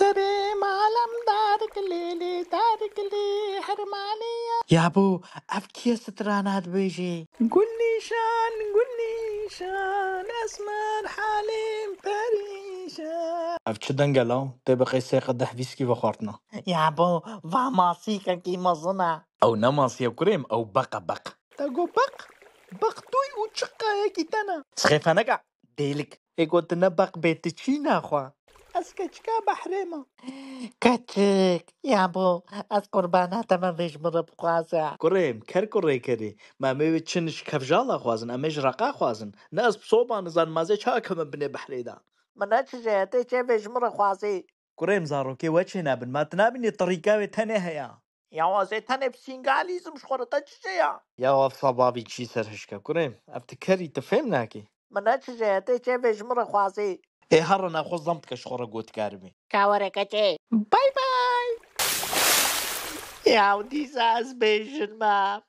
سري معلم دارك الليلي دارك اللي حرمانية. يا بو أبكي سترانات بيجي. قولي شان أسمر حالي پریشان. أبكي دنقلو تبقى سيق قدح فيسكي بخورتنا. يا بو وماسيكا كيما صنع. أو نماسي كريم أو بق. تقو بق توي وشقا كيتانا. سخيفة نقع ديلك قلت نبق بيتشينا أخوا. أسكتشكا بحريمة. كاتشك يا بو از قربانات ما فيش مرب قاسع. كريم كري كري ما ميتشنش كفجالا خوازن أميج رقا خوازن ناس بصوبة نزان مازي شاكم بني بحريدا. مناتش جهتي چه فيش مرب خواسي. كريم زارو كي وچه نابن ما تنابني طريقاوي تاني هيا. يا واسي تاني بسينغاليزم شخورتا چيا. يا وفا بابي تشي سرهشكا كريم افتكري تفهمناكي. مناتش جهتي چه فيش مرب خواسي. إيه هرنا خو ضمتك شخورا قوت كاربي. كاوركا چه. باي باي. يا ودي ساس بيشن مام.